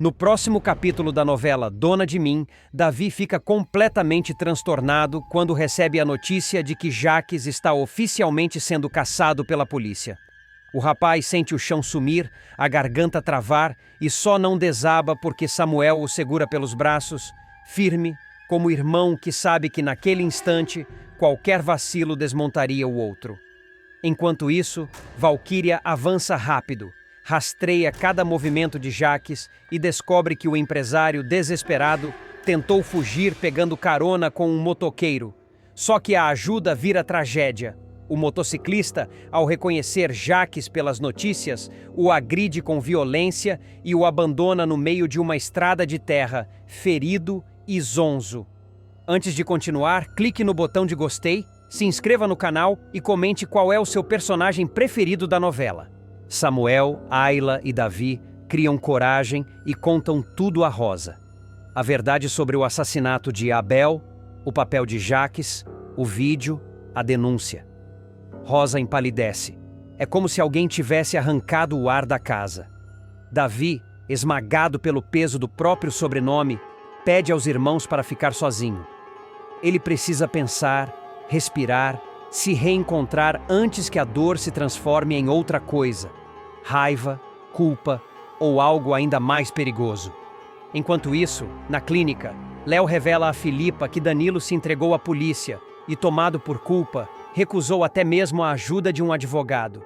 No próximo capítulo da novela Dona de Mim, Davi fica completamente transtornado quando recebe a notícia de que Jaques está oficialmente sendo caçado pela polícia. O rapaz sente o chão sumir, a garganta travar e só não desaba porque Samuel o segura pelos braços, firme, como irmão que sabe que naquele instante qualquer vacilo desmontaria o outro. Enquanto isso, Valquíria avança rápido, rastreia cada movimento de Jaques e descobre que o empresário desesperado tentou fugir pegando carona com um motoqueiro. Só que a ajuda vira tragédia. O motociclista, ao reconhecer Jaques pelas notícias, o agride com violência e o abandona no meio de uma estrada de terra, ferido e zonzo. Antes de continuar, clique no botão de gostei, se inscreva no canal e comente qual é o seu personagem preferido da novela. Samuel, Ayla e Davi criam coragem e contam tudo a Rosa. A verdade sobre o assassinato de Abel, o papel de Jaques, o vídeo, a denúncia. Rosa empalidece. É como se alguém tivesse arrancado o ar da casa. Davi, esmagado pelo peso do próprio sobrenome, pede aos irmãos para ficar sozinho. Ele precisa pensar, respirar, se reencontrar antes que a dor se transforme em outra coisa. Raiva, culpa ou algo ainda mais perigoso. Enquanto isso, na clínica, Léo revela a Filipa que Danilo se entregou à polícia e, tomado por culpa, recusou até mesmo a ajuda de um advogado.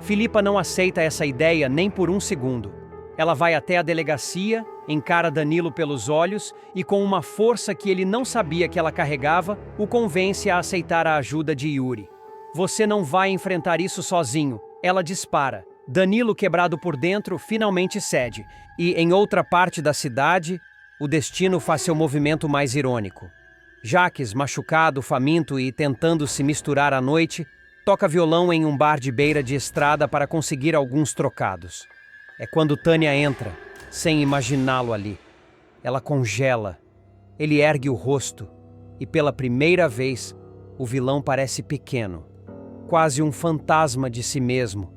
Filipa não aceita essa ideia nem por um segundo. Ela vai até a delegacia, encara Danilo pelos olhos e, com uma força que ele não sabia que ela carregava, o convence a aceitar a ajuda de Yuri. Você não vai enfrentar isso sozinho, ela dispara. Danilo, quebrado por dentro, finalmente cede, e, em outra parte da cidade, o destino faz seu movimento mais irônico. Jaques, machucado, faminto e tentando se misturar à noite, toca violão em um bar de beira de estrada para conseguir alguns trocados. É quando Tânia entra, sem imaginá-lo ali. Ela congela. Ele ergue o rosto e, pela primeira vez, o vilão parece pequeno, quase um fantasma de si mesmo,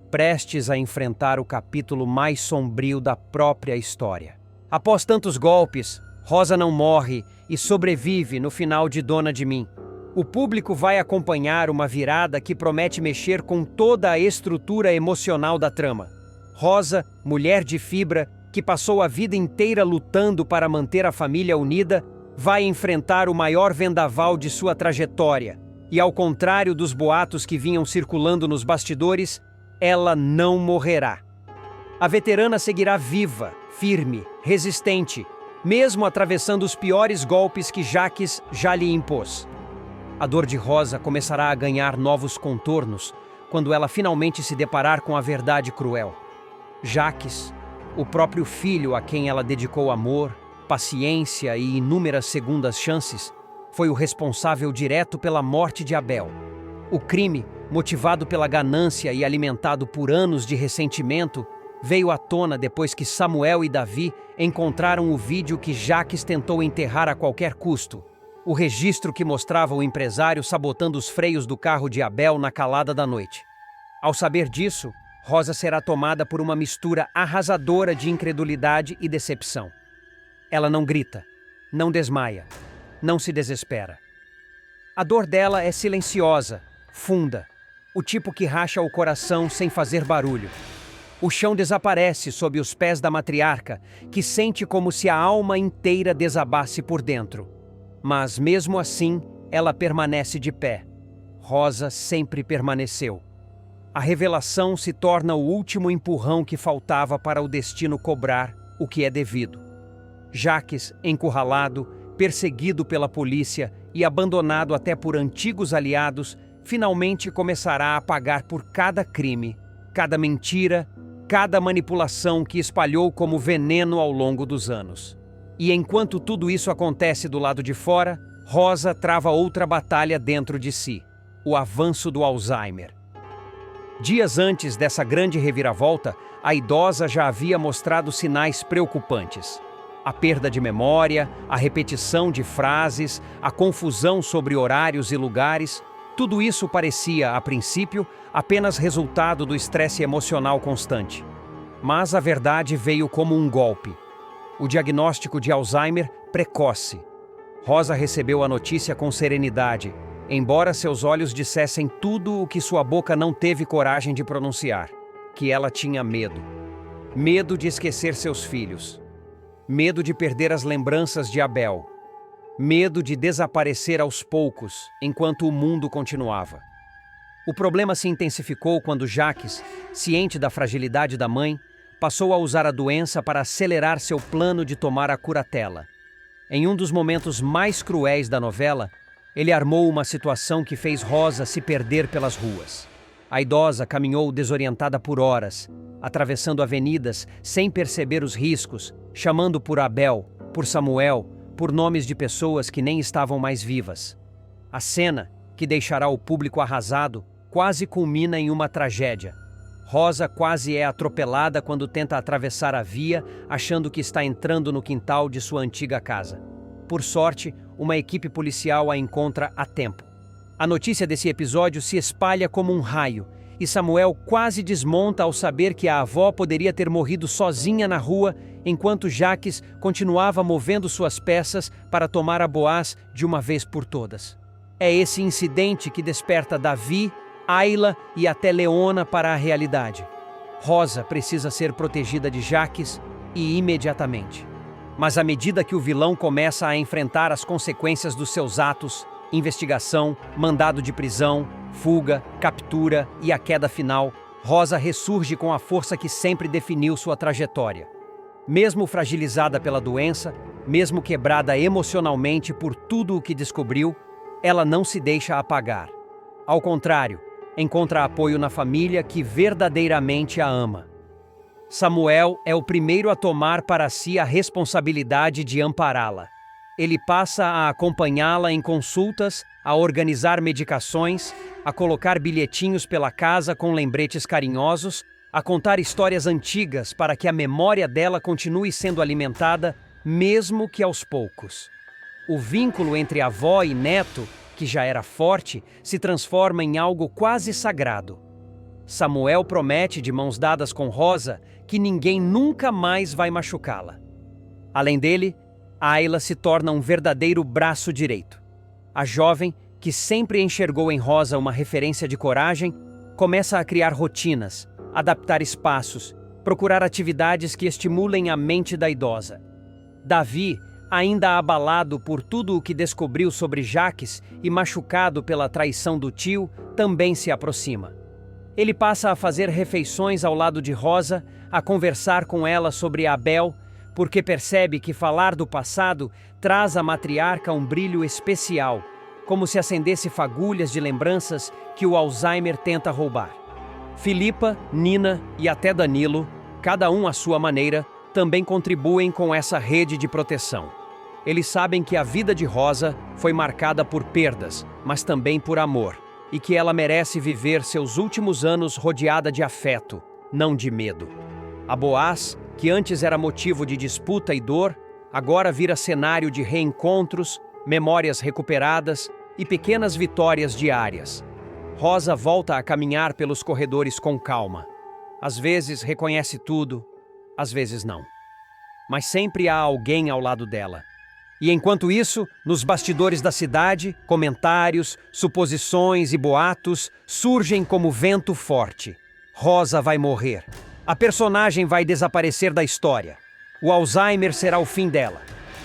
prestes a enfrentar o capítulo mais sombrio da própria história. Após tantos golpes, Rosa não morre e sobrevive no final de Dona de Mim. O público vai acompanhar uma virada que promete mexer com toda a estrutura emocional da trama. Rosa, mulher de fibra, que passou a vida inteira lutando para manter a família unida, vai enfrentar o maior vendaval de sua trajetória. E ao contrário dos boatos que vinham circulando nos bastidores, ela não morrerá. A veterana seguirá viva, firme, resistente, mesmo atravessando os piores golpes que Jaques já lhe impôs. A dor de Rosa começará a ganhar novos contornos quando ela finalmente se deparar com a verdade cruel. Jaques, o próprio filho a quem ela dedicou amor, paciência e inúmeras segundas chances, foi o responsável direto pela morte de Abel. O crime, motivado pela ganância e alimentado por anos de ressentimento, veio à tona depois que Samuel e Davi encontraram o vídeo que Jaques tentou enterrar a qualquer custo. O registro que mostrava o empresário sabotando os freios do carro de Abel na calada da noite. Ao saber disso, Rosa será tomada por uma mistura arrasadora de incredulidade e decepção. Ela não grita, não desmaia, não se desespera. A dor dela é silenciosa, funda, o tipo que racha o coração sem fazer barulho. O chão desaparece sob os pés da matriarca, que sente como se a alma inteira desabasse por dentro. Mas mesmo assim, ela permanece de pé. Rosa sempre permaneceu. A revelação se torna o último empurrão que faltava para o destino cobrar o que é devido. Jaques, encurralado, perseguido pela polícia e abandonado até por antigos aliados, finalmente começará a pagar por cada crime, cada mentira, cada manipulação que espalhou como veneno ao longo dos anos. E enquanto tudo isso acontece do lado de fora, Rosa trava outra batalha dentro de si, o avanço do Alzheimer. Dias antes dessa grande reviravolta, a idosa já havia mostrado sinais preocupantes. A perda de memória, a repetição de frases, a confusão sobre horários e lugares, tudo isso parecia, a princípio, apenas resultado do estresse emocional constante. Mas a verdade veio como um golpe. o diagnóstico de Alzheimer precoce. Rosa recebeu a notícia com serenidade, embora seus olhos dissessem tudo o que sua boca não teve coragem de pronunciar, que ela tinha medo. Medo de esquecer seus filhos. Medo de perder as lembranças de Abel. Medo de desaparecer aos poucos, enquanto o mundo continuava. O problema se intensificou quando Jacques, ciente da fragilidade da mãe, passou a usar a doença para acelerar seu plano de tomar a curatela. Em um dos momentos mais cruéis da novela, ele armou uma situação que fez Rosa se perder pelas ruas. A idosa caminhou desorientada por horas, atravessando avenidas sem perceber os riscos, chamando por Abel, por Samuel, por nomes de pessoas que nem estavam mais vivas. A cena, que deixará o público arrasado, quase culmina em uma tragédia. Rosa quase é atropelada quando tenta atravessar a via, achando que está entrando no quintal de sua antiga casa. Por sorte, uma equipe policial a encontra a tempo. A notícia desse episódio se espalha como um raio, e Samuel quase desmonta ao saber que a avó poderia ter morrido sozinha na rua, enquanto Jacques continuava movendo suas peças para tomar a Boaz de uma vez por todas. É esse incidente que desperta Davi, Ayla e até Leona para a realidade. Rosa precisa ser protegida de Jacques e imediatamente. Mas à medida que o vilão começa a enfrentar as consequências dos seus atos, investigação, mandado de prisão, fuga, captura e a queda final, Rosa ressurge com a força que sempre definiu sua trajetória. Mesmo fragilizada pela doença, mesmo quebrada emocionalmente por tudo o que descobriu, ela não se deixa apagar. Ao contrário, encontra apoio na família que verdadeiramente a ama. Samuel é o primeiro a tomar para si a responsabilidade de ampará-la. Ele passa a acompanhá-la em consultas, a organizar medicações, a colocar bilhetinhos pela casa com lembretes carinhosos, a contar histórias antigas para que a memória dela continue sendo alimentada, mesmo que aos poucos. O vínculo entre avó e neto, que já era forte, se transforma em algo quase sagrado. Samuel promete, de mãos dadas com Rosa, que ninguém nunca mais vai machucá-la. Além dele, Ayla se torna um verdadeiro braço direito. A jovem, que sempre enxergou em Rosa uma referência de coragem, começa a criar rotinas, adaptar espaços, procurar atividades que estimulem a mente da idosa. Davi, ainda abalado por tudo o que descobriu sobre Jacques e machucado pela traição do tio, também se aproxima. Ele passa a fazer refeições ao lado de Rosa, a conversar com ela sobre Abel, porque percebe que falar do passado traz à matriarca um brilho especial, como se acendesse fagulhas de lembranças que o Alzheimer tenta roubar. Filipa, Nina e até Danilo, cada um à sua maneira, também contribuem com essa rede de proteção. Eles sabem que a vida de Rosa foi marcada por perdas, mas também por amor, e que ela merece viver seus últimos anos rodeada de afeto, não de medo. A Boaz, que antes era motivo de disputa e dor, agora vira cenário de reencontros, memórias recuperadas e pequenas vitórias diárias. Rosa volta a caminhar pelos corredores com calma. Às vezes reconhece tudo, às vezes não. Mas sempre há alguém ao lado dela. E enquanto isso, nos bastidores da cidade, comentários, suposições e boatos surgem como vento forte. Rosa vai morrer. A personagem vai desaparecer da história. O Alzheimer será o fim dela.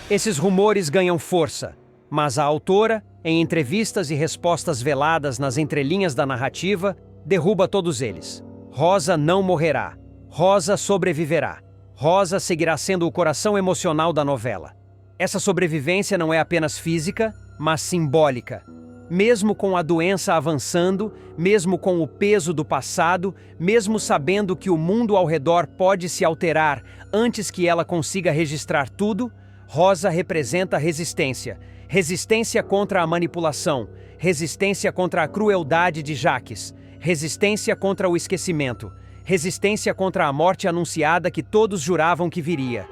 Esses rumores ganham força, mas a autora, em entrevistas e respostas veladas nas entrelinhas da narrativa, derruba todos eles. Rosa não morrerá. Rosa sobreviverá. Rosa seguirá sendo o coração emocional da novela. Essa sobrevivência não é apenas física, mas simbólica. Mesmo com a doença avançando, mesmo com o peso do passado, mesmo sabendo que o mundo ao redor pode se alterar antes que ela consiga registrar tudo, Rosa representa resistência. Resistência contra a manipulação, resistência contra a crueldade de Jacques, resistência contra o esquecimento, resistência contra a morte anunciada que todos juravam que viria.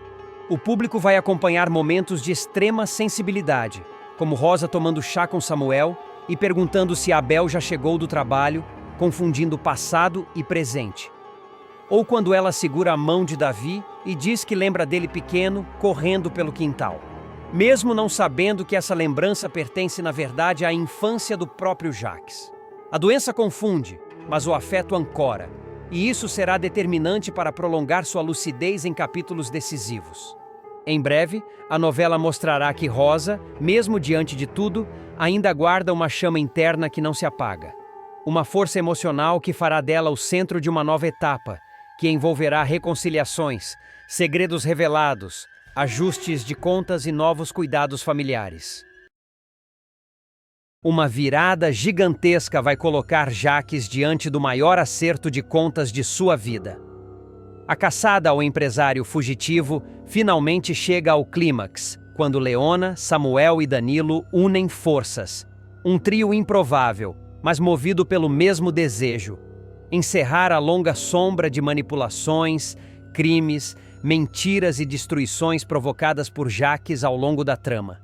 O público vai acompanhar momentos de extrema sensibilidade, como Rosa tomando chá com Samuel e perguntando se Abel já chegou do trabalho, confundindo passado e presente. ou quando ela segura a mão de Davi e diz que lembra dele pequeno, correndo pelo quintal. Mesmo não sabendo que essa lembrança pertence na verdade à infância do próprio Jacques. A doença confunde, mas o afeto ancora, e isso será determinante para prolongar sua lucidez em capítulos decisivos. Em breve, a novela mostrará que Rosa, mesmo diante de tudo, ainda guarda uma chama interna que não se apaga. Uma força emocional que fará dela o centro de uma nova etapa, que envolverá reconciliações, segredos revelados, ajustes de contas e novos cuidados familiares. Uma virada gigantesca vai colocar Jacques diante do maior acerto de contas de sua vida. A caçada ao empresário fugitivo finalmente chega ao clímax, quando Leona, Samuel e Danilo unem forças. Um trio improvável, mas movido pelo mesmo desejo: encerrar a longa sombra de manipulações, crimes, mentiras e destruições provocadas por Jacques ao longo da trama.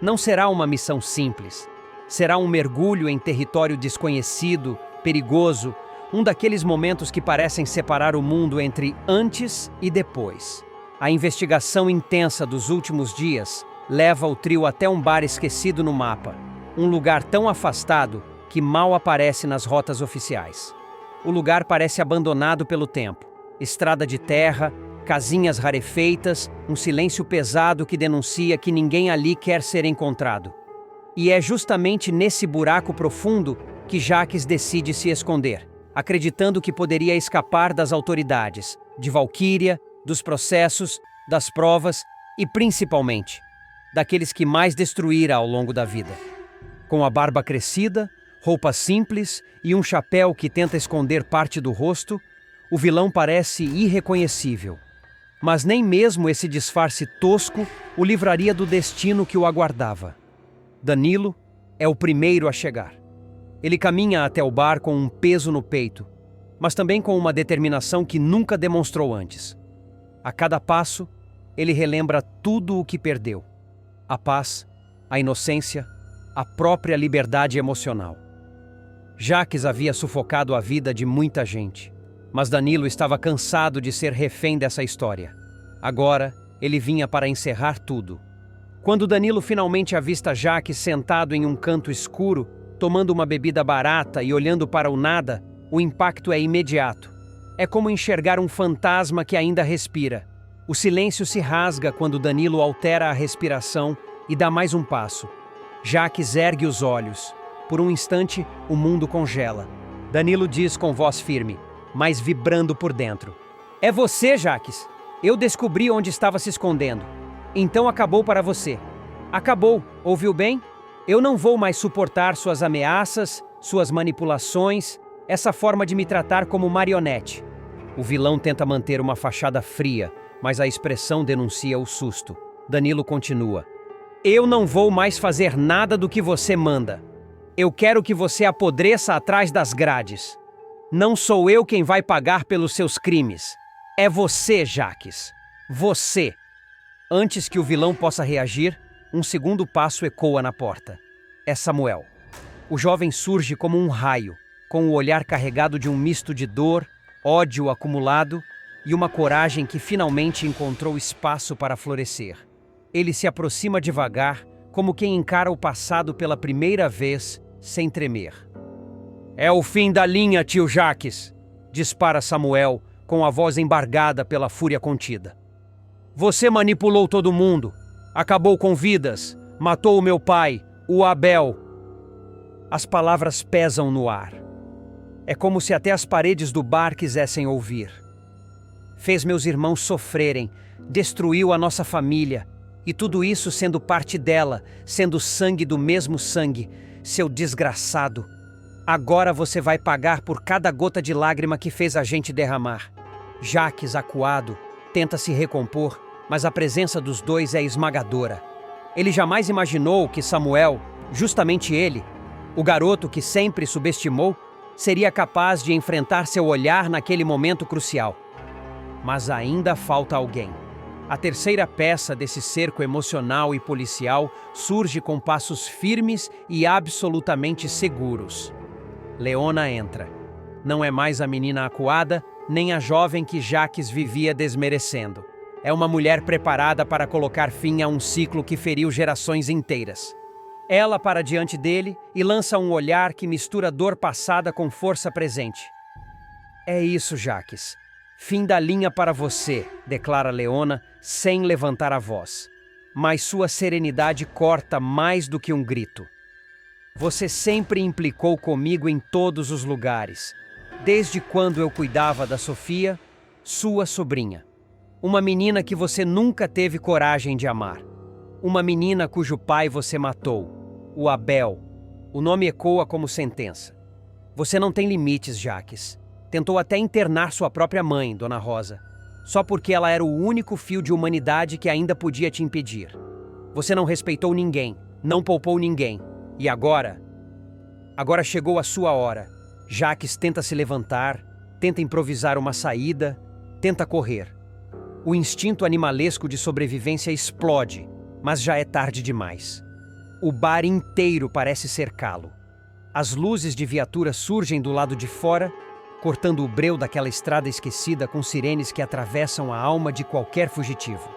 Não será uma missão simples. Será um mergulho em território desconhecido, perigoso, um daqueles momentos que parecem separar o mundo entre antes e depois. A investigação intensa dos últimos dias leva o trio até um bar esquecido no mapa, um lugar tão afastado que mal aparece nas rotas oficiais. O lugar parece abandonado pelo tempo. Estrada de terra, casinhas rarefeitas, um silêncio pesado que denuncia que ninguém ali quer ser encontrado. E é justamente nesse buraco profundo que Jacques decide se esconder, acreditando que poderia escapar das autoridades, de Valquíria, dos processos, das provas e, principalmente, daqueles que mais destruíra ao longo da vida. Com a barba crescida, roupas simples e um chapéu que tenta esconder parte do rosto, o vilão parece irreconhecível. Mas nem mesmo esse disfarce tosco o livraria do destino que o aguardava. Danilo é o primeiro a chegar. Ele caminha até o bar com um peso no peito, mas também com uma determinação que nunca demonstrou antes. A cada passo, ele relembra tudo o que perdeu: a paz, a inocência, a própria liberdade emocional. Jacques havia sufocado a vida de muita gente, mas Danilo estava cansado de ser refém dessa história. Agora, ele vinha para encerrar tudo. Quando Danilo finalmente avista Jacques sentado em um canto escuro, tomando uma bebida barata e olhando para o nada, o impacto é imediato. É como enxergar um fantasma que ainda respira. O silêncio se rasga quando Danilo altera a respiração e dá mais um passo. Jacques ergue os olhos. Por um instante, o mundo congela. Danilo diz com voz firme, mas vibrando por dentro: "É você, Jacques! Eu descobri onde estava se escondendo. Então acabou para você. Acabou, ouviu bem? Eu não vou mais suportar suas ameaças, suas manipulações, essa forma de me tratar como marionete." O vilão tenta manter uma fachada fria, mas a expressão denuncia o susto. Danilo continua: "Eu não vou mais fazer nada do que você manda. Eu quero que você apodreça atrás das grades. Não sou eu quem vai pagar pelos seus crimes. É você, Jacques. Você." Antes que o vilão possa reagir, um segundo passo ecoa na porta. É Samuel. O jovem surge como um raio, com o olhar carregado de um misto de dor, ódio acumulado e uma coragem que finalmente encontrou espaço para florescer. Ele se aproxima devagar, como quem encara o passado pela primeira vez, sem tremer. "É o fim da linha, tio Jacques", dispara Samuel, com a voz embargada pela fúria contida. "Você manipulou todo mundo, acabou com vidas, matou o meu pai, o Abel." As palavras pesam no ar. É como se até as paredes do bar quisessem ouvir. "Fez meus irmãos sofrerem, destruiu a nossa família, e tudo isso sendo parte dela, sendo sangue do mesmo sangue, seu desgraçado. Agora você vai pagar por cada gota de lágrima que fez a gente derramar." Jacques, acuado, tenta se recompor, mas a presença dos dois é esmagadora. Ele jamais imaginou que Samuel, justamente ele, o garoto que sempre subestimou, seria capaz de enfrentar seu olhar naquele momento crucial. Mas ainda falta alguém. A terceira peça desse cerco emocional e policial surge com passos firmes e absolutamente seguros. Leona entra. Não é mais a menina acuada, nem a jovem que Jacques vivia desmerecendo. É uma mulher preparada para colocar fim a um ciclo que feriu gerações inteiras. Ela para diante dele e lança um olhar que mistura dor passada com força presente. É isso, Jacques. Fim da linha para você, declara Leona, sem levantar a voz. Mas sua serenidade corta mais do que um grito. Você sempre implicou comigo em todos os lugares, desde quando eu cuidava da Sofia, sua sobrinha. Uma menina que você nunca teve coragem de amar. Uma menina cujo pai você matou, o Abel. O nome ecoa como sentença. Você não tem limites, Jacques. Tentou até internar sua própria mãe, Dona Rosa, só porque ela era o único fio de humanidade que ainda podia te impedir. Você não respeitou ninguém, não poupou ninguém. E agora? Agora chegou a sua hora. Jacques tenta se levantar, tenta improvisar uma saída, tenta correr. O instinto animalesco de sobrevivência explode, mas já é tarde demais. O bar inteiro parece cercá-lo. As luzes de viatura surgem do lado de fora, cortando o breu daquela estrada esquecida com sirenes que atravessam a alma de qualquer fugitivo.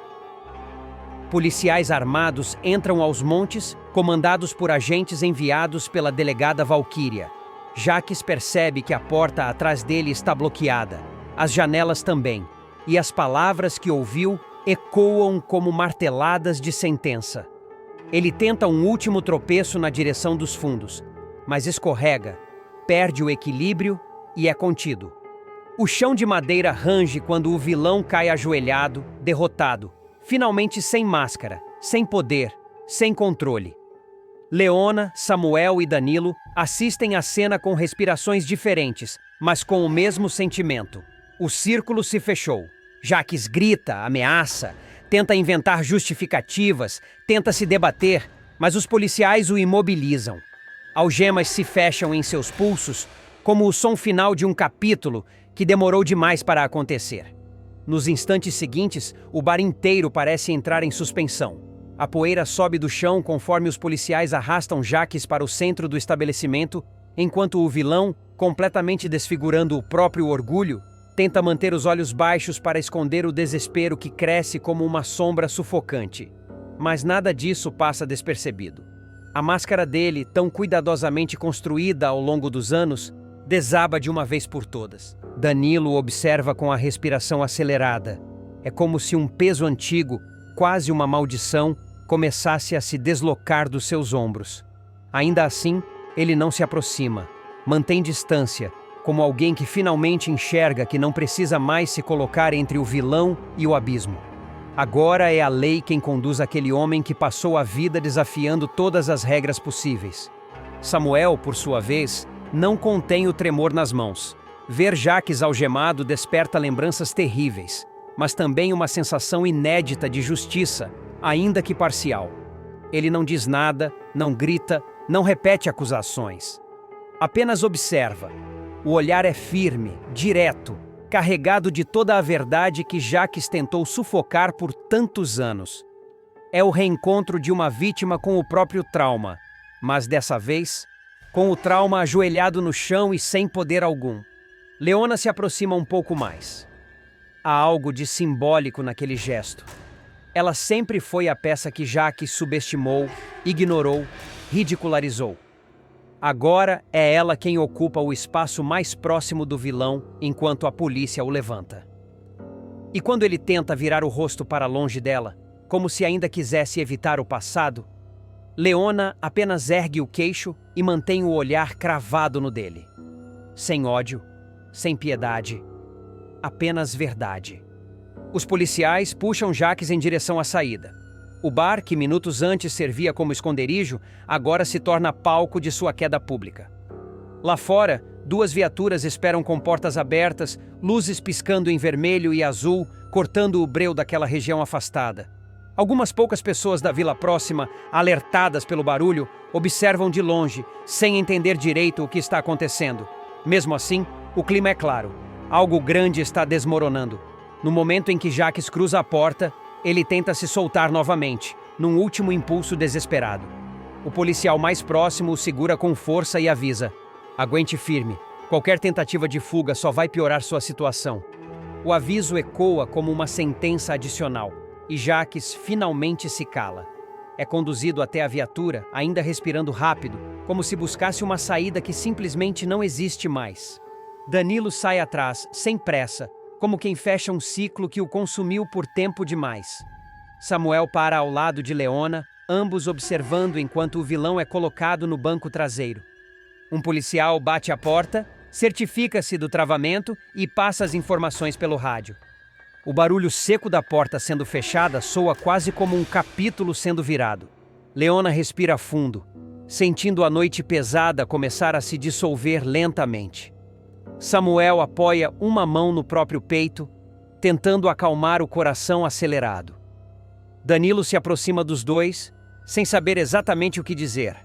Policiais armados entram aos montes, comandados por agentes enviados pela delegada Valquíria. Jacques percebe que a porta atrás dele está bloqueada, as janelas também, e as palavras que ouviu ecoam como marteladas de sentença. Ele tenta um último tropeço na direção dos fundos, mas escorrega, perde o equilíbrio e é contido. O chão de madeira range quando o vilão cai ajoelhado, derrotado, finalmente sem máscara, sem poder, sem controle. Leona, Samuel e Danilo assistem à cena com respirações diferentes, mas com o mesmo sentimento. O círculo se fechou. Jacques grita, ameaça, tenta inventar justificativas, tenta se debater, mas os policiais o imobilizam. Algemas se fecham em seus pulsos, como o som final de um capítulo que demorou demais para acontecer. Nos instantes seguintes, o bar inteiro parece entrar em suspensão. A poeira sobe do chão conforme os policiais arrastam Jacques para o centro do estabelecimento, enquanto o vilão, completamente desfigurando o próprio orgulho, tenta manter os olhos baixos para esconder o desespero que cresce como uma sombra sufocante. Mas nada disso passa despercebido. A máscara dele, tão cuidadosamente construída ao longo dos anos, desaba de uma vez por todas. Danilo observa com a respiração acelerada. É como se um peso antigo, quase uma maldição, começasse a se deslocar dos seus ombros. Ainda assim, ele não se aproxima, mantém distância, como alguém que finalmente enxerga que não precisa mais se colocar entre o vilão e o abismo. Agora é a lei quem conduz aquele homem que passou a vida desafiando todas as regras possíveis. Samuel, por sua vez, não contém o tremor nas mãos. Ver Jacques algemado desperta lembranças terríveis, mas também uma sensação inédita de justiça, ainda que parcial. Ele não diz nada, não grita, não repete acusações. Apenas observa. O olhar é firme, direto, carregado de toda a verdade que Jacques tentou sufocar por tantos anos. É o reencontro de uma vítima com o próprio trauma, mas dessa vez, com o trauma ajoelhado no chão e sem poder algum. Leona se aproxima um pouco mais. Há algo de simbólico naquele gesto. Ela sempre foi a peça que Jacques subestimou, ignorou, ridicularizou. Agora é ela quem ocupa o espaço mais próximo do vilão enquanto a polícia o levanta. E quando ele tenta virar o rosto para longe dela, como se ainda quisesse evitar o passado, Leona apenas ergue o queixo e mantém o olhar cravado no dele. Sem ódio, sem piedade, apenas verdade. Os policiais puxam Jacques em direção à saída. O bar, que minutos antes servia como esconderijo, agora se torna palco de sua queda pública. Lá fora, 2 viaturas esperam com portas abertas, luzes piscando em vermelho e azul, cortando o breu daquela região afastada. Algumas poucas pessoas da vila próxima, alertadas pelo barulho, observam de longe, sem entender direito o que está acontecendo. Mesmo assim, o clima é claro. Algo grande está desmoronando. No momento em que Jacques cruza a porta, ele tenta se soltar novamente, num último impulso desesperado. O policial mais próximo o segura com força e avisa: aguente firme, Qualquer tentativa de fuga só vai piorar sua situação. O aviso ecoa como uma sentença adicional, e Jacques finalmente se cala. É conduzido até a viatura, ainda respirando rápido, como se buscasse uma saída que simplesmente não existe mais. Danilo sai atrás, sem pressa, como quem fecha um ciclo que o consumiu por tempo demais. Samuel para ao lado de Leona, ambos observando enquanto o vilão é colocado no banco traseiro. Um policial bate à porta, certifica-se do travamento e passa as informações pelo rádio. O barulho seco da porta sendo fechada soa quase como um capítulo sendo virado. Leona respira fundo, sentindo a noite pesada começar a se dissolver lentamente. Samuel apoia uma mão no próprio peito, tentando acalmar o coração acelerado. Danilo se aproxima dos dois, sem saber exatamente o que dizer.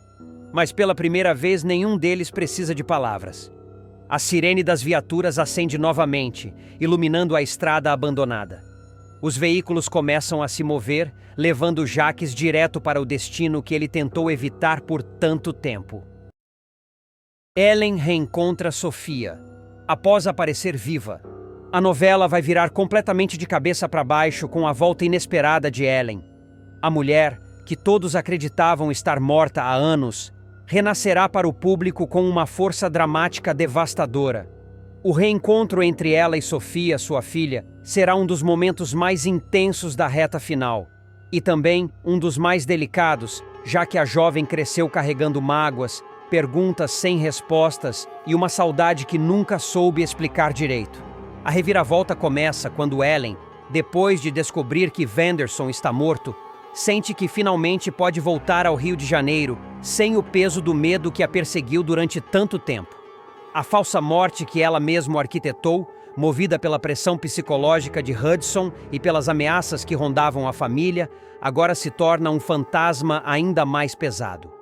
Mas pela primeira vez nenhum deles precisa de palavras. A sirene das viaturas acende novamente, iluminando a estrada abandonada. Os veículos começam a se mover, levando Jacques direto para o destino que ele tentou evitar por tanto tempo. Ellen reencontra Sofia. Após aparecer viva, a novela vai virar completamente de cabeça para baixo com a volta inesperada de Ellen. A mulher, que todos acreditavam estar morta há anos, renascerá para o público com uma força dramática devastadora. O reencontro entre ela e Sofia, sua filha, será um dos momentos mais intensos da reta final. E também um dos mais delicados, já que a jovem cresceu carregando mágoas, perguntas sem respostas e uma saudade que nunca soube explicar direito. A reviravolta começa quando Ellen, depois de descobrir que Vanderson está morto, sente que finalmente pode voltar ao Rio de Janeiro sem o peso do medo que a perseguiu durante tanto tempo. A falsa morte que ela mesma arquitetou, movida pela pressão psicológica de Hudson e pelas ameaças que rondavam a família, agora se torna um fantasma ainda mais pesado.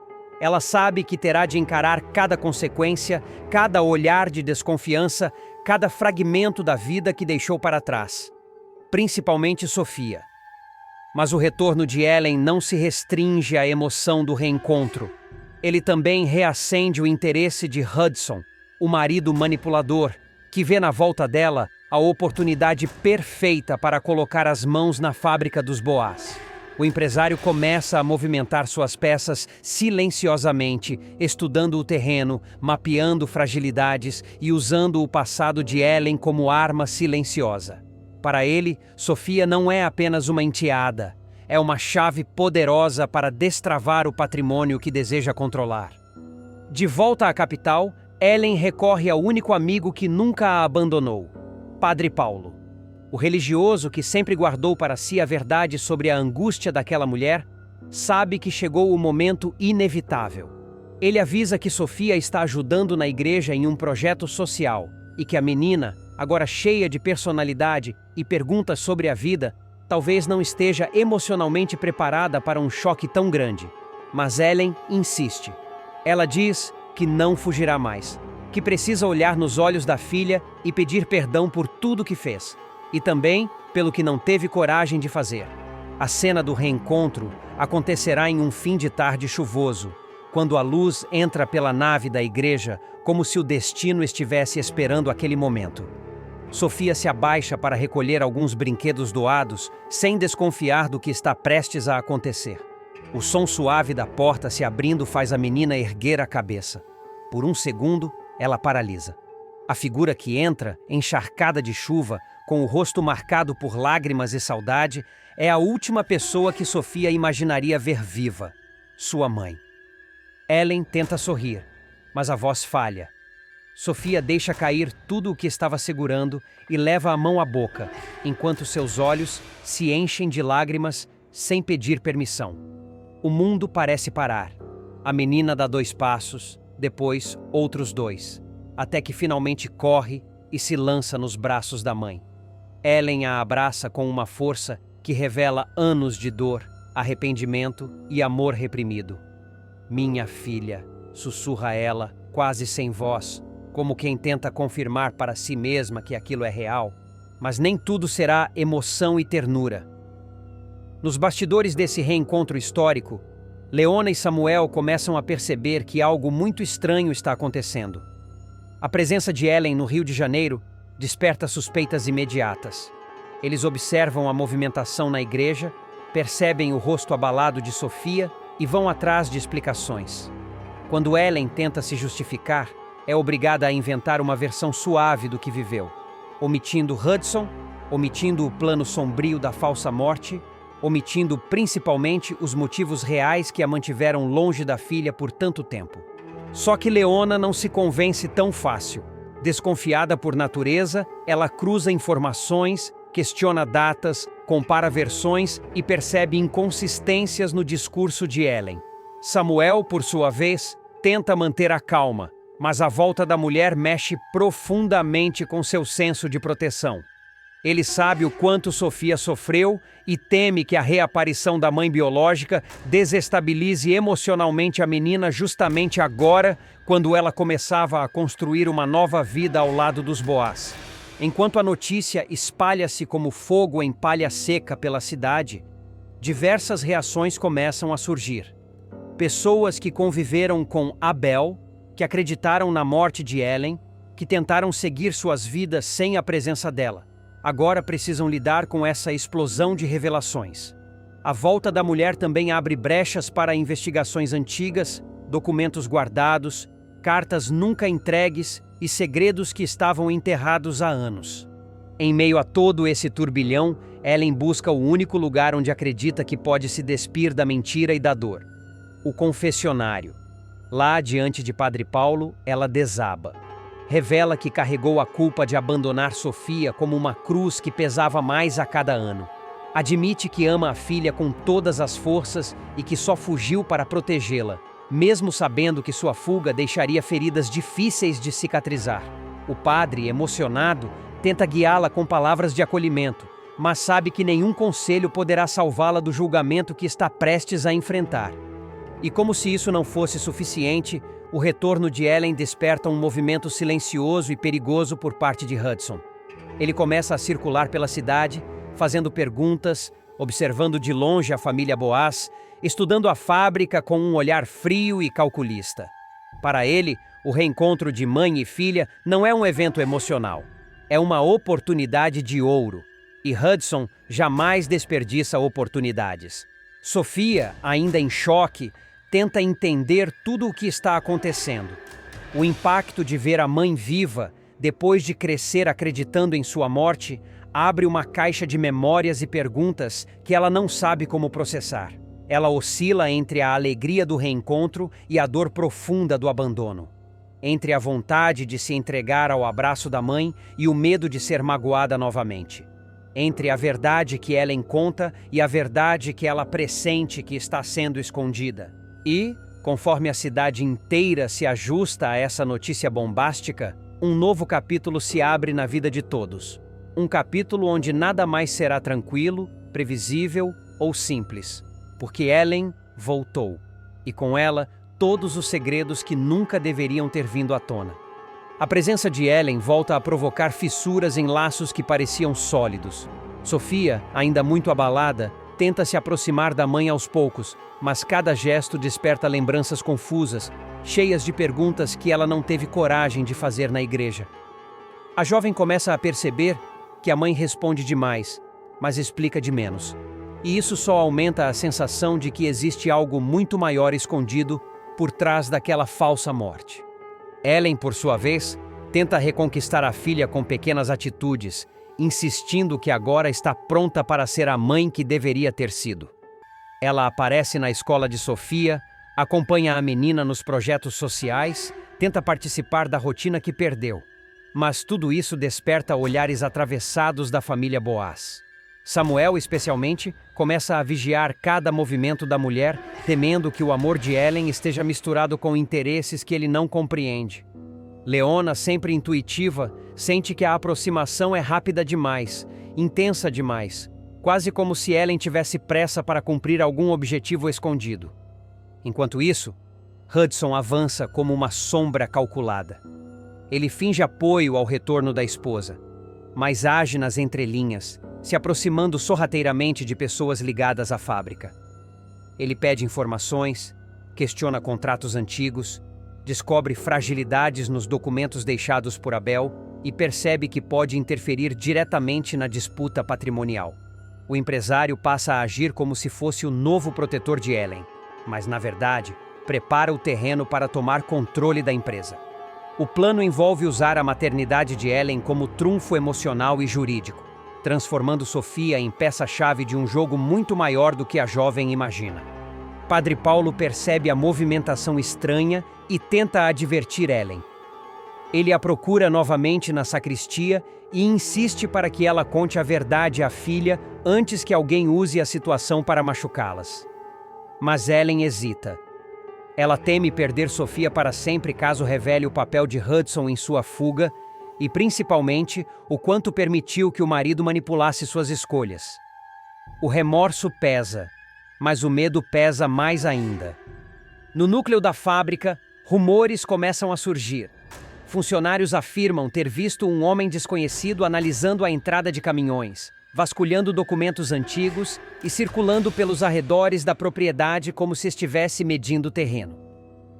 Ela sabe que terá de encarar cada consequência, cada olhar de desconfiança, cada fragmento da vida que deixou para trás. Principalmente Sofia. Mas o retorno de Ellen não se restringe à emoção do reencontro. Ele também reacende o interesse de Hudson, o marido manipulador, que vê na volta dela a oportunidade perfeita para colocar as mãos na fábrica dos Boás. O empresário começa a movimentar suas peças silenciosamente, estudando o terreno, mapeando fragilidades e usando o passado de Ellen como arma silenciosa. Para ele, Sofia não é apenas uma enteada, é uma chave poderosa para destravar o patrimônio que deseja controlar. De volta à capital, Ellen recorre ao único amigo que nunca a abandonou, Padre Paulo. O religioso que sempre guardou para si a verdade sobre a angústia daquela mulher, sabe que chegou o momento inevitável. Ele avisa que Sofia está ajudando na igreja em um projeto social e que a menina, agora cheia de personalidade e perguntas sobre a vida, talvez não esteja emocionalmente preparada para um choque tão grande. Mas Ellen insiste. Ela diz que não fugirá mais, que precisa olhar nos olhos da filha e pedir perdão por tudo que fez, e também pelo que não teve coragem de fazer. A cena do reencontro acontecerá em um fim de tarde chuvoso, quando a luz entra pela nave da igreja como se o destino estivesse esperando aquele momento. Sofia se abaixa para recolher alguns brinquedos doados, sem desconfiar do que está prestes a acontecer. O som suave da porta se abrindo faz a menina erguer a cabeça. Por um segundo, ela paralisa. A figura que entra, encharcada de chuva, com o rosto marcado por lágrimas e saudade, é a última pessoa que Sofia imaginaria ver viva: sua mãe. Ellen tenta sorrir, mas a voz falha. Sofia deixa cair tudo o que estava segurando e leva a mão à boca, enquanto seus olhos se enchem de lágrimas sem pedir permissão. O mundo parece parar. A menina dá 2 passos, depois outros 2, até que finalmente corre e se lança nos braços da mãe. Ellen a abraça com uma força que revela anos de dor, arrependimento e amor reprimido. "Minha filha", sussurra ela, quase sem voz, como quem tenta confirmar para si mesma que aquilo é real. Mas nem tudo será emoção e ternura. Nos bastidores desse reencontro histórico, Leona e Samuel começam a perceber que algo muito estranho está acontecendo. A presença de Ellen no Rio de Janeiro desperta suspeitas imediatas. Eles observam a movimentação na igreja, percebem o rosto abalado de Sofia e vão atrás de explicações. Quando Ellen tenta se justificar, é obrigada a inventar uma versão suave do que viveu, omitindo Hudson, omitindo o plano sombrio da falsa morte, omitindo principalmente os motivos reais que a mantiveram longe da filha por tanto tempo. Só que Leona não se convence tão fácil. Desconfiada por natureza, ela cruza informações, questiona datas, compara versões e percebe inconsistências no discurso de Ellen. Samuel, por sua vez, tenta manter a calma, mas a volta da mulher mexe profundamente com seu senso de proteção. Ele sabe o quanto Sofia sofreu e teme que a reaparição da mãe biológica desestabilize emocionalmente a menina justamente agora, quando ela começava a construir uma nova vida ao lado dos Boaz. Enquanto a notícia espalha-se como fogo em palha seca pela cidade, diversas reações começam a surgir. Pessoas que conviveram com Abel, que acreditaram na morte de Ellen, que tentaram seguir suas vidas sem a presença dela, agora precisam lidar com essa explosão de revelações. A volta da mulher também abre brechas para investigações antigas, documentos guardados, cartas nunca entregues e segredos que estavam enterrados há anos. Em meio a todo esse turbilhão, Ellen busca o único lugar onde acredita que pode se despir da mentira e da dor: o confessionário. Lá, diante de Padre Paulo, ela desaba. Revela que carregou a culpa de abandonar Sofia como uma cruz que pesava mais a cada ano. Admite que ama a filha com todas as forças e que só fugiu para protegê-la, mesmo sabendo que sua fuga deixaria feridas difíceis de cicatrizar. O padre, emocionado, tenta guiá-la com palavras de acolhimento, mas sabe que nenhum conselho poderá salvá-la do julgamento que está prestes a enfrentar. E como se isso não fosse suficiente, o retorno de Ellen desperta um movimento silencioso e perigoso por parte de Hudson. Ele começa a circular pela cidade, fazendo perguntas, observando de longe a família Boaz, estudando a fábrica com um olhar frio e calculista. Para ele, o reencontro de mãe e filha não é um evento emocional, é uma oportunidade de ouro, e Hudson jamais desperdiça oportunidades. Sofia, ainda em choque, tenta entender tudo o que está acontecendo. O impacto de ver a mãe viva, depois de crescer acreditando em sua morte, abre uma caixa de memórias e perguntas que ela não sabe como processar. Ela oscila entre a alegria do reencontro e a dor profunda do abandono. Entre a vontade de se entregar ao abraço da mãe e o medo de ser magoada novamente. Entre a verdade que ela conta e a verdade que ela pressente que está sendo escondida. E, conforme a cidade inteira se ajusta a essa notícia bombástica, um novo capítulo se abre na vida de todos. Um capítulo onde nada mais será tranquilo, previsível ou simples, porque Ellen voltou, e com ela todos os segredos que nunca deveriam ter vindo à tona. A presença de Ellen volta a provocar fissuras em laços que pareciam sólidos. Sofia, ainda muito abalada, tenta se aproximar da mãe aos poucos, mas cada gesto desperta lembranças confusas, cheias de perguntas que ela não teve coragem de fazer na igreja. A jovem começa a perceber que a mãe responde demais, mas explica de menos. E isso só aumenta a sensação de que existe algo muito maior escondido por trás daquela falsa morte. Ellen, por sua vez, tenta reconquistar a filha com pequenas atitudes, insistindo que agora está pronta para ser a mãe que deveria ter sido. Ela aparece na escola de Sofia, acompanha a menina nos projetos sociais, tenta participar da rotina que perdeu. Mas tudo isso desperta olhares atravessados da família Boaz. Samuel, especialmente, começa a vigiar cada movimento da mulher, temendo que o amor de Ellen esteja misturado com interesses que ele não compreende. Leona, sempre intuitiva, sente que a aproximação é rápida demais, intensa demais, quase como se Ellen tivesse pressa para cumprir algum objetivo escondido. Enquanto isso, Hudson avança como uma sombra calculada. Ele finge apoio ao retorno da esposa, mas age nas entrelinhas, se aproximando sorrateiramente de pessoas ligadas à fábrica. Ele pede informações, questiona contratos antigos, descobre fragilidades nos documentos deixados por Abel e percebe que pode interferir diretamente na disputa patrimonial. O empresário passa a agir como se fosse o novo protetor de Ellen, mas, na verdade, prepara o terreno para tomar controle da empresa. O plano envolve usar a maternidade de Ellen como trunfo emocional e jurídico, transformando Sofia em peça-chave de um jogo muito maior do que a jovem imagina. Padre Paulo percebe a movimentação estranha e tenta advertir Ellen. Ele a procura novamente na sacristia e insiste para que ela conte a verdade à filha antes que alguém use a situação para machucá-las. Mas Ellen hesita. Ela teme perder Sofia para sempre caso revele o papel de Hudson em sua fuga e, principalmente, o quanto permitiu que o marido manipulasse suas escolhas. O remorso pesa, mas o medo pesa mais ainda. No núcleo da fábrica, rumores começam a surgir. Funcionários afirmam ter visto um homem desconhecido analisando a entrada de caminhões, vasculhando documentos antigos e circulando pelos arredores da propriedade como se estivesse medindo o terreno.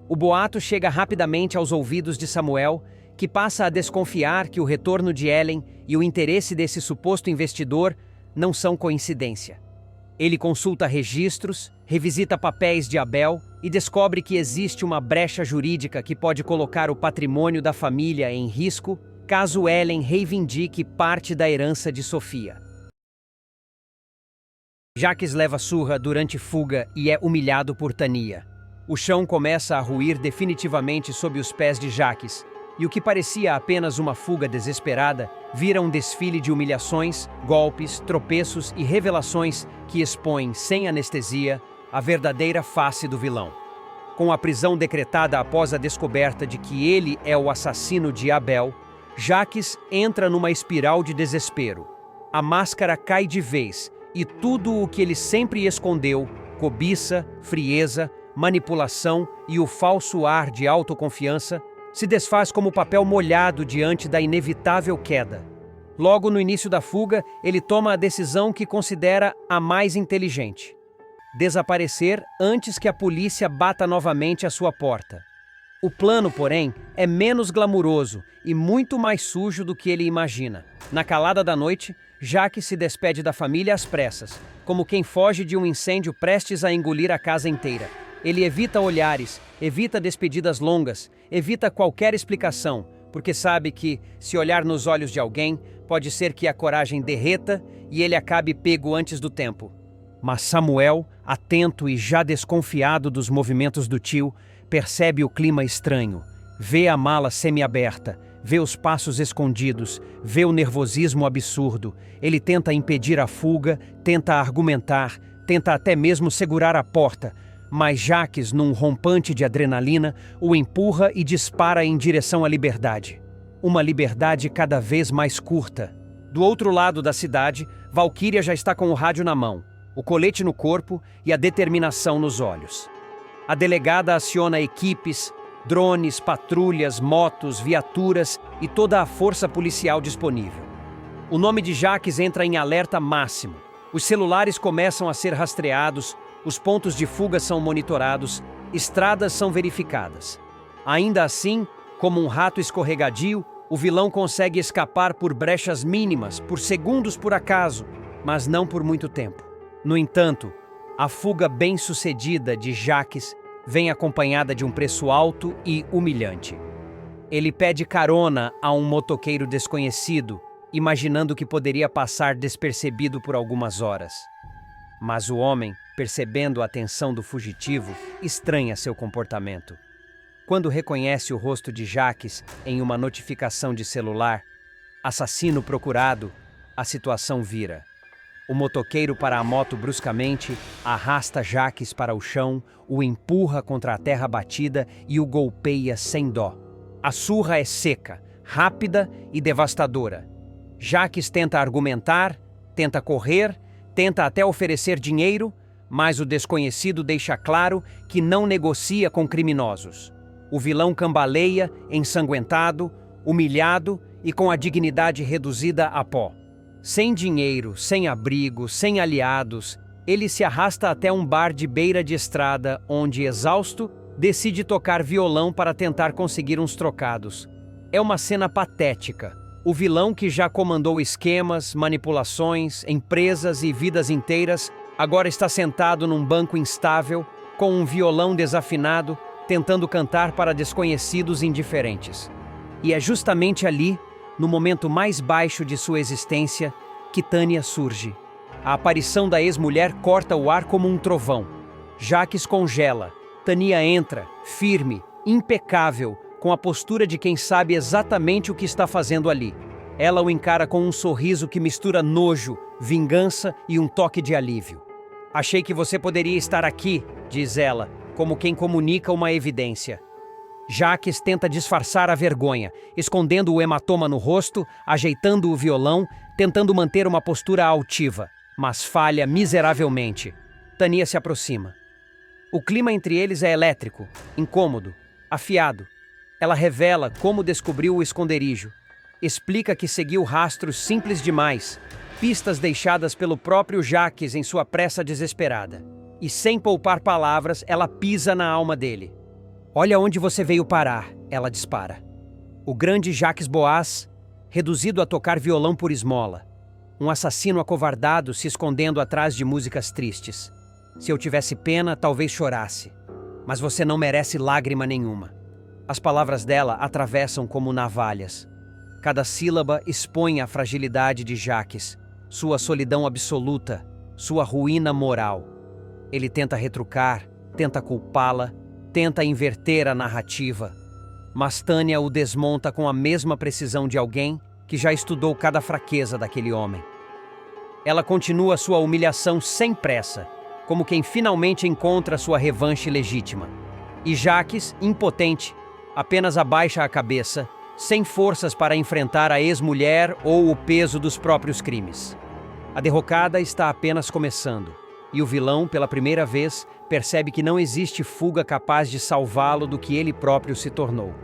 O boato chega rapidamente aos ouvidos de Samuel, que passa a desconfiar que o retorno de Ellen e o interesse desse suposto investidor não são coincidência. Ele consulta registros, revisita papéis de Abel e descobre que existe uma brecha jurídica que pode colocar o patrimônio da família em risco caso Ellen reivindique parte da herança de Sofia. Jacques leva surra durante fuga e é humilhado por Tania. O chão começa a ruir definitivamente sob os pés de Jacques, e o que parecia apenas uma fuga desesperada vira um desfile de humilhações, golpes, tropeços e revelações que expõem, sem anestesia, a verdadeira face do vilão. Com a prisão decretada após a descoberta de que ele é o assassino de Abel, Jacques entra numa espiral de desespero. A máscara cai de vez e tudo o que ele sempre escondeu, cobiça, frieza, manipulação e o falso ar de autoconfiança, se desfaz como papel molhado diante da inevitável queda. Logo no início da fuga, ele toma a decisão que considera a mais inteligente: desaparecer antes que a polícia bata novamente à sua porta. O plano, porém, é menos glamuroso e muito mais sujo do que ele imagina. Na calada da noite, Jacques se despede da família às pressas, como quem foge de um incêndio prestes a engolir a casa inteira. Ele evita olhares, evita despedidas longas, evita qualquer explicação, porque sabe que, se olhar nos olhos de alguém, pode ser que a coragem derreta e ele acabe pego antes do tempo. Mas Samuel, atento e já desconfiado dos movimentos do tio, percebe o clima estranho, vê a mala semiaberta, vê os passos escondidos, vê o nervosismo absurdo. Ele tenta impedir a fuga, tenta argumentar, tenta até mesmo segurar a porta, mas Jacques, num rompante de adrenalina, o empurra e dispara em direção à liberdade. Uma liberdade cada vez mais curta. Do outro lado da cidade, Valquíria já está com o rádio na mão, o colete no corpo e a determinação nos olhos. A delegada aciona equipes, drones, patrulhas, motos, viaturas e toda a força policial disponível. O nome de Jacques entra em alerta máximo. Os celulares começam a ser rastreados, os pontos de fuga são monitorados, estradas são verificadas. Ainda assim, como um rato escorregadio, o vilão consegue escapar por brechas mínimas, por segundos por acaso, mas não por muito tempo. No entanto, a fuga bem-sucedida de Jacques vem acompanhada de um preço alto e humilhante. Ele pede carona a um motoqueiro desconhecido, imaginando que poderia passar despercebido por algumas horas. Mas o homem, percebendo a atenção do fugitivo, estranha seu comportamento. Quando reconhece o rosto de Jacques em uma notificação de celular, assassino procurado, a situação vira. O motoqueiro para a moto bruscamente, arrasta Jacques para o chão, o empurra contra a terra batida e o golpeia sem dó. A surra é seca, rápida e devastadora. Jacques tenta argumentar, tenta correr, tenta até oferecer dinheiro, mas o desconhecido deixa claro que não negocia com criminosos. O vilão cambaleia, ensanguentado, humilhado e com a dignidade reduzida a pó. Sem dinheiro, sem abrigo, sem aliados, ele se arrasta até um bar de beira de estrada onde, exausto, decide tocar violão para tentar conseguir uns trocados. É uma cena patética. O vilão, que já comandou esquemas, manipulações, empresas e vidas inteiras, agora está sentado num banco instável, com um violão desafinado, tentando cantar para desconhecidos indiferentes. E é justamente ali, no momento mais baixo de sua existência, que Tânia surge. A aparição da ex-mulher corta o ar como um trovão. Jacques congela. Tânia entra, firme, impecável, com a postura de quem sabe exatamente o que está fazendo ali. Ela o encara com um sorriso que mistura nojo, vingança e um toque de alívio. "Achei que você poderia estar aqui", diz ela, como quem comunica uma evidência. Jacques tenta disfarçar a vergonha, escondendo o hematoma no rosto, ajeitando o violão, tentando manter uma postura altiva, mas falha miseravelmente. Tânia se aproxima. O clima entre eles é elétrico, incômodo, afiado. Ela revela como descobriu o esconderijo. Explica que seguiu rastros simples demais, pistas deixadas pelo próprio Jacques em sua pressa desesperada. E sem poupar palavras, ela pisa na alma dele. "Olha onde você veio parar", ela dispara. O grande Jacques Boaz, reduzido a tocar violão por esmola. Um assassino acovardado se escondendo atrás de músicas tristes. "Se eu tivesse pena, talvez chorasse. Mas você não merece lágrima nenhuma." As palavras dela atravessam como navalhas. Cada sílaba expõe a fragilidade de Jacques, sua solidão absoluta, sua ruína moral. Ele tenta retrucar, tenta culpá-la, tenta inverter a narrativa. Mas Tânia o desmonta com a mesma precisão de alguém que já estudou cada fraqueza daquele homem. Ela continua sua humilhação sem pressa, como quem finalmente encontra sua revanche legítima. E Jacques, impotente, apenas abaixa a cabeça, sem forças para enfrentar a ex-mulher ou o peso dos próprios crimes. A derrocada está apenas começando, e o vilão, pela primeira vez, percebe que não existe fuga capaz de salvá-lo do que ele próprio se tornou.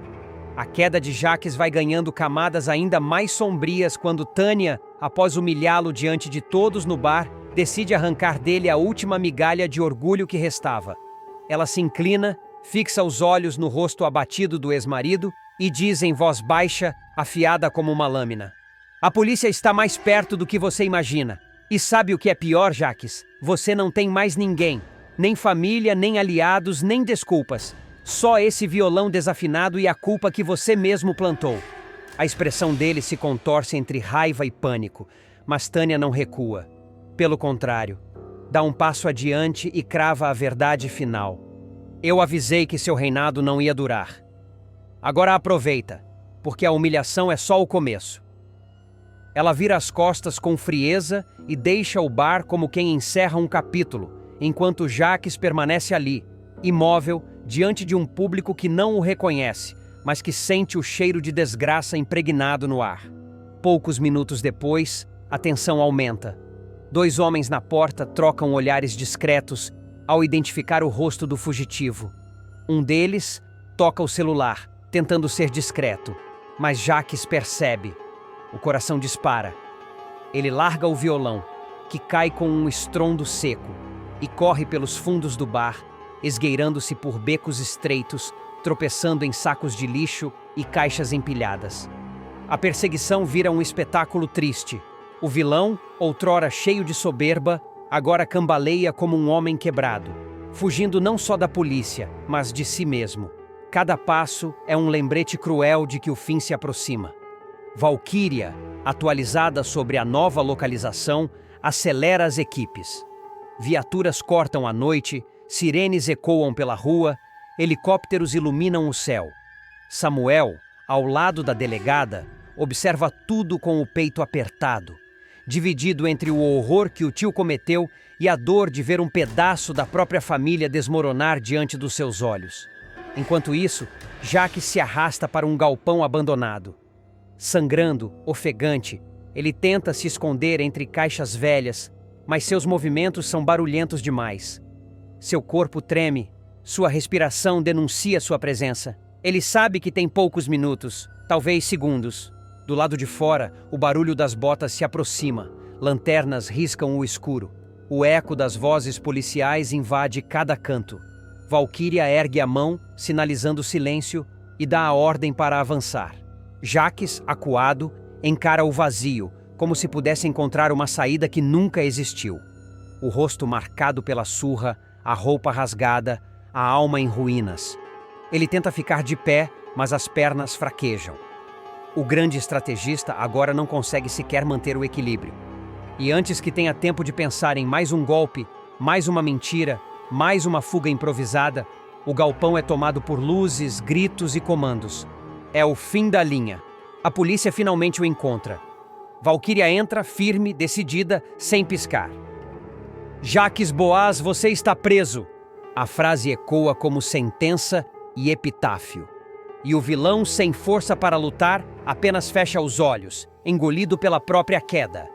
A queda de Jacques vai ganhando camadas ainda mais sombrias quando Tânia, após humilhá-lo diante de todos no bar, decide arrancar dele a última migalha de orgulho que restava. Ela se inclina, fixa os olhos no rosto abatido do ex-marido e diz em voz baixa, afiada como uma lâmina: "A polícia está mais perto do que você imagina. E sabe o que é pior, Jacques? Você não tem mais ninguém. Nem família, nem aliados, nem desculpas. Só esse violão desafinado e a culpa que você mesmo plantou." A expressão dele se contorce entre raiva e pânico, mas Tânia não recua. Pelo contrário, dá um passo adiante e crava a verdade final. "Eu avisei que seu reinado não ia durar. Agora aproveita, porque a humilhação é só o começo." Ela vira as costas com frieza e deixa o bar como quem encerra um capítulo, enquanto Jacques permanece ali, imóvel, diante de um público que não o reconhece, mas que sente o cheiro de desgraça impregnado no ar. Poucos minutos depois, a tensão aumenta. 2 homens na porta trocam olhares discretos ao identificar o rosto do fugitivo. Um deles toca o celular, tentando ser discreto, mas Jacques percebe. O coração dispara. Ele larga o violão, que cai com um estrondo seco, e corre pelos fundos do bar, esgueirando-se por becos estreitos, tropeçando em sacos de lixo e caixas empilhadas. A perseguição vira um espetáculo triste. O vilão, outrora cheio de soberba, agora cambaleia como um homem quebrado, fugindo não só da polícia, mas de si mesmo. Cada passo é um lembrete cruel de que o fim se aproxima. Valquíria, atualizada sobre a nova localização, acelera as equipes. Viaturas cortam a noite, sirenes ecoam pela rua, helicópteros iluminam o céu. Samuel, ao lado da delegada, observa tudo com o peito apertado, dividido entre o horror que o tio cometeu e a dor de ver um pedaço da própria família desmoronar diante dos seus olhos. Enquanto isso, Jacques se arrasta para um galpão abandonado. Sangrando, ofegante, ele tenta se esconder entre caixas velhas, mas seus movimentos são barulhentos demais. Seu corpo treme, sua respiração denuncia sua presença. Ele sabe que tem poucos minutos, talvez segundos. Do lado de fora, o barulho das botas se aproxima, lanternas riscam o escuro. O eco das vozes policiais invade cada canto. Valquíria ergue a mão, sinalizando silêncio, e dá a ordem para avançar. Jaques, acuado, encara o vazio, como se pudesse encontrar uma saída que nunca existiu. O rosto marcado pela surra, a roupa rasgada, a alma em ruínas. Ele tenta ficar de pé, mas as pernas fraquejam. O grande estrategista agora não consegue sequer manter o equilíbrio. E antes que tenha tempo de pensar em mais um golpe, mais uma mentira, mais uma fuga improvisada, o galpão é tomado por luzes, gritos e comandos. É o fim da linha. A polícia finalmente o encontra. Valquíria entra, firme, decidida, sem piscar. Jaques Boaz, você está preso! A frase ecoa como sentença e epitáfio. E o vilão, sem força para lutar, apenas fecha os olhos, engolido pela própria queda.